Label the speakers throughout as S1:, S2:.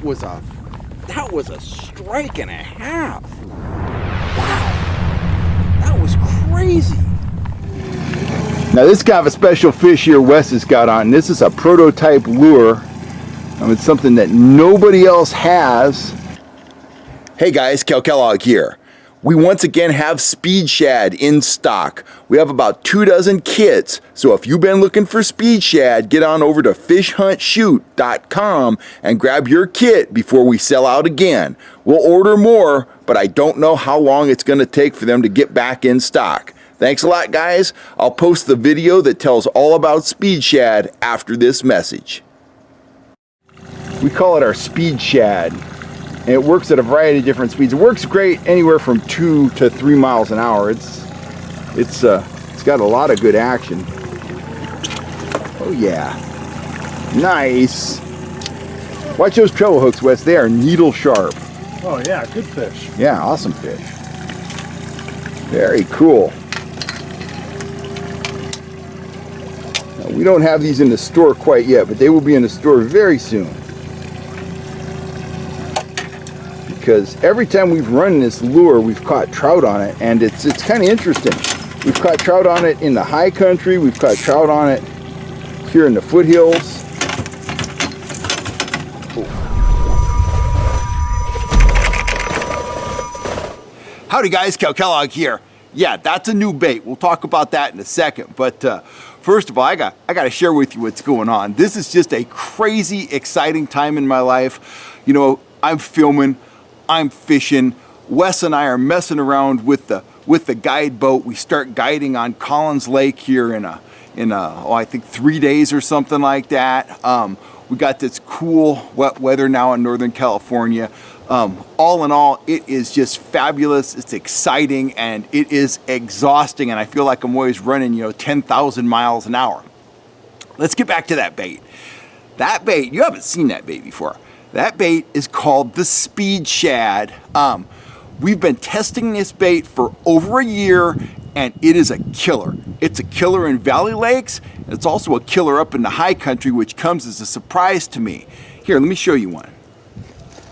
S1: that was a strike and a half. Wow, that was crazy.
S2: Now this kind of a special fish here Wes has got on. This is a prototype lure. It's something that nobody else has. Hey guys, Cal Kellogg here. We once again have Speed Shad in stock. We have about 24 kits, so if you've been looking for Speed Shad, get on over to fishhuntshoot.com and grab your kit before we sell out again. We'll order more, but I don't know how long it's going to take for them to get back in stock. Thanks a lot, guys. I'll post the video that tells all about Speed Shad after this message. We call it our Speed Shad. And it works at a variety of different speeds. It works great anywhere from 2 to 3 miles an hour. It's got a lot of good action. Oh yeah, nice. Watch those treble hooks, Wes. They are needle sharp.
S3: Oh yeah, good fish.
S2: Yeah, awesome fish. Very cool. Now, we don't have these in the store quite yet, but they will be in the store very soon. Because every time we've run this lure, we've caught trout on it, and it's kind of interesting. We've caught trout on it in the high country, we've caught trout on it here in the foothills. Howdy guys, Cal Kellogg here. Yeah, that's a new bait. We'll talk about that in a second, but first of all, I got to share with you what's going on. This is just a crazy, exciting time in my life. You know, I'm filming, I'm fishing. Wes and I are messing around with the guide boat. We start guiding on Collins Lake here in I think 3 days or something like that. We got this cool wet weather now in Northern California. All in all, it is just fabulous. It's exciting and it is exhausting, and I feel like I'm always running 10,000 miles an hour. Let's get back to that bait. That bait, you haven't seen that bait before. That bait is called the Speed Shad. We've been testing this bait for over a year, and it is a killer. It's a killer in valley lakes, and it's also a killer up in the high country, which comes as a surprise to me. Here, let me show you one.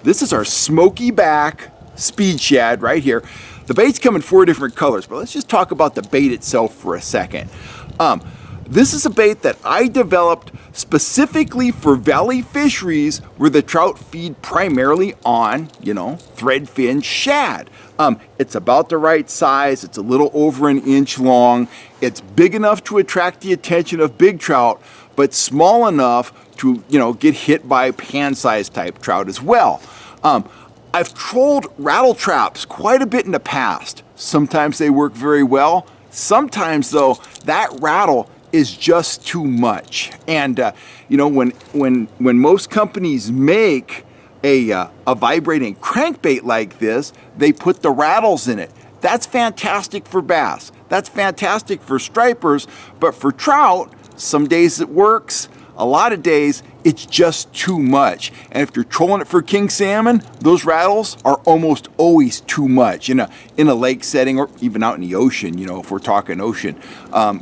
S2: This is our smoky back Speed Shad right here. The baits come in 4 different colors, but let's just talk about the bait itself for a second. This is a bait that I developed specifically for valley fisheries where the trout feed primarily on, threadfin shad. It's about the right size. It's a little over 1 inch long. It's big enough to attract the attention of big trout, but small enough to, get hit by pan-sized type trout as well. I've trolled rattle traps quite a bit in the past. Sometimes they work very well. Sometimes though, that rattle is just too much. And when most companies make a vibrating crankbait like this, they put the rattles in it. That's fantastic for bass. That's fantastic for stripers, but for trout, some days it works. A lot of days, it's just too much. And if you're trolling it for king salmon, those rattles are almost always too much. In a lake setting, or even out in the ocean, if we're talking ocean.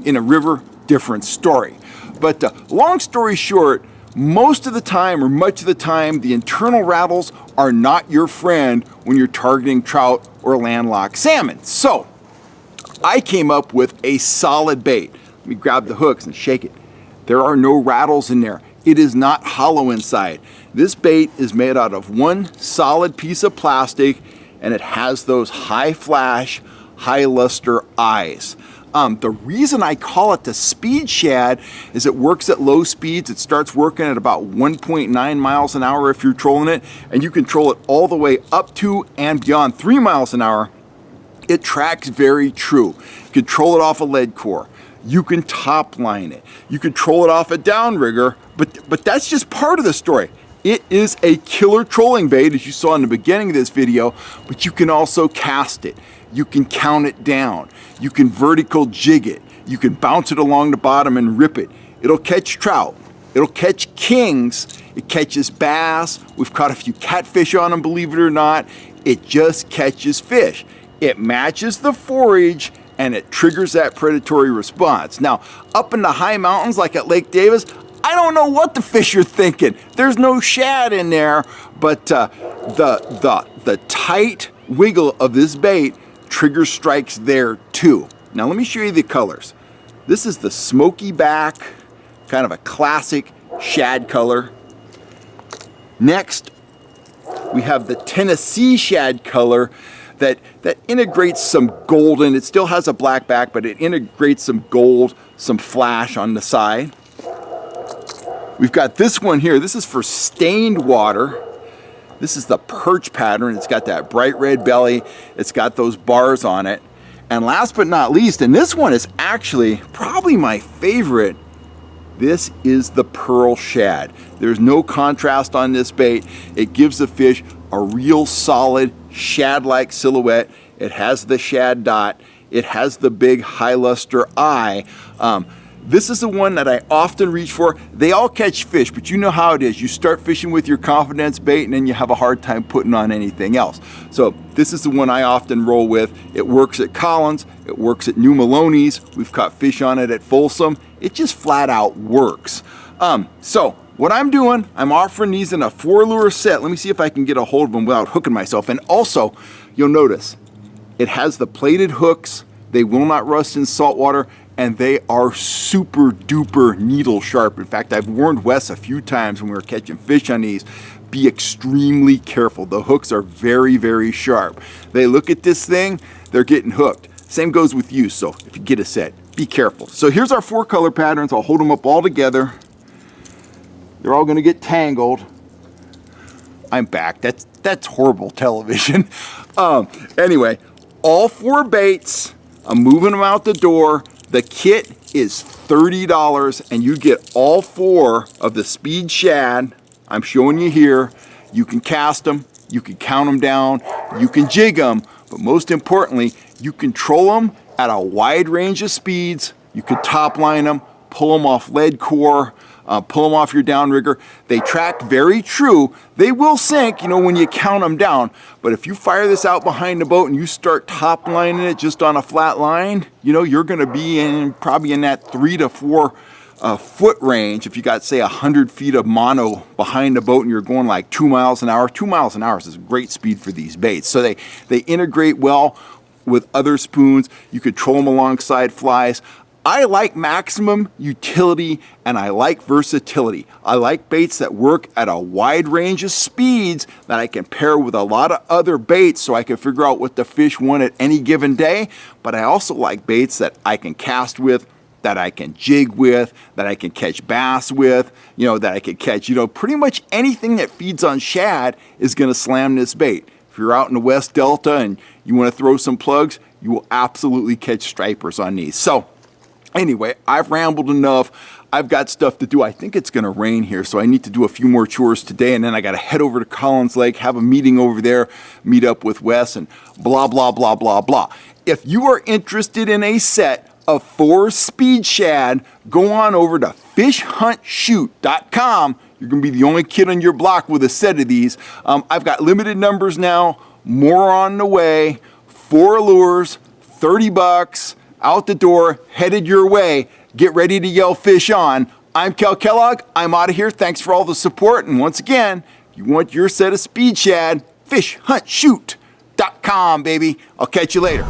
S2: In a river, different story. But long story short, most of the time, or much of the time, the internal rattles are not your friend when you're targeting trout or landlocked salmon. So, I came up with a solid bait. Let me grab the hooks and shake it. There are no rattles in there. It is not hollow inside. This bait is made out of one solid piece of plastic, and it has those high flash, high luster eyes. The reason I call it the Speed Shad is it works at low speeds. It starts working at about 1.9 miles an hour if you're trolling it, and you can troll it all the way up to and beyond 3 miles an hour. It tracks very true. You can troll it off a lead core. You can top line it. You can troll it off a downrigger, but that's just part of the story. It is a killer trolling bait, as you saw in the beginning of this video, but you can also cast it. You can count it down. You can vertical jig it. You can bounce it along the bottom and rip it. It'll catch trout. It'll catch kings. It catches bass. We've caught a few catfish on them, believe it or not. It just catches fish. It matches the forage, and it triggers that predatory response. Now, up in the high mountains like at Lake Davis, I don't know what the fish are thinking. There's no shad in there, but the tight wiggle of this bait triggers strikes there too. Now let me show you the colors. This is the smoky back, kind of a classic shad color. Next, we have the Tennessee shad color that integrates some golden. It still has a black back, but it integrates some gold, some flash on the side. We've got this one here. This is for stained water. This is the perch pattern. It's got that bright red belly. It's got those bars on it. And last but not least, and this one is actually probably my favorite, this is the pearl shad. There's no contrast on this bait. It gives the fish a real solid shad-like silhouette. It has the shad dot. It has the big high luster eye. This is the one that I often reach for. They all catch fish, but you know how it is. You start fishing with your confidence bait and then you have a hard time putting on anything else. So this is the one I often roll with. It works at Collins. It works at New Maloney's. We've caught fish on it at Folsom. It just flat out works. So what I'm doing, I'm offering these in a 4-lure set. Let me see if I can get a hold of them without hooking myself. And also, you'll notice, it has the plated hooks. They will not rust in salt water, and they are super duper needle sharp. In fact, I've warned Wes a few times when we were catching fish on these, be extremely careful. The hooks are very, very sharp. They look at this thing, they're getting hooked. Same goes with you, so if you get a set, be careful. So here's our 4 color patterns. I'll hold them up all together. They're all gonna get tangled. I'm back. That's horrible television. Anyway, all 4 baits, I'm moving them out the door. The kit is $30 and you get all 4 of the Speed Shad. I'm showing you here. You can cast them, you can count them down, you can jig them, but most importantly, you control them at a wide range of speeds. You can top line them, pull them off lead core, pull them off your downrigger. They track very true. They will sink, you know, when you count them down. But if you fire this out behind the boat and you start top lining it just on a flat line, you know, you're going to be probably in that 3 to 4 foot range. If you got, say, 100 feet of mono behind the boat and you're going like 2 miles an hour, 2 miles an hour is a great speed for these baits. So they integrate well with other spoons. You could troll them alongside flies. I like maximum utility and I like versatility. I like baits that work at a wide range of speeds that I can pair with a lot of other baits so I can figure out what the fish want at any given day. But I also like baits that I can cast with, that I can jig with, that I can catch bass with, you know, that I can catch, you know, pretty much anything that feeds on shad is gonna slam this bait. If you're out in the West Delta and you wanna throw some plugs, you will absolutely catch stripers on these. So, anyway, I've rambled enough. I've got stuff to do. I think it's going to rain here, so I need to do a few more chores today, and then I got to head over to Collins Lake, have a meeting over there, meet up with Wes, and blah, blah, blah, blah, blah. If you are interested in a set of 4 Speed Shad, go on over to fishhuntshoot.com. You're going to be the only kid on your block with a set of these. I've got limited numbers now, more on the way, 4 lures, $30. Out the door, headed your way. Get ready to yell fish on. I'm Kel Kellogg. I'm out of here. Thanks for all the support. And once again, if you want your set of Speed Shad, fishhuntshoot.com, baby. I'll catch you later.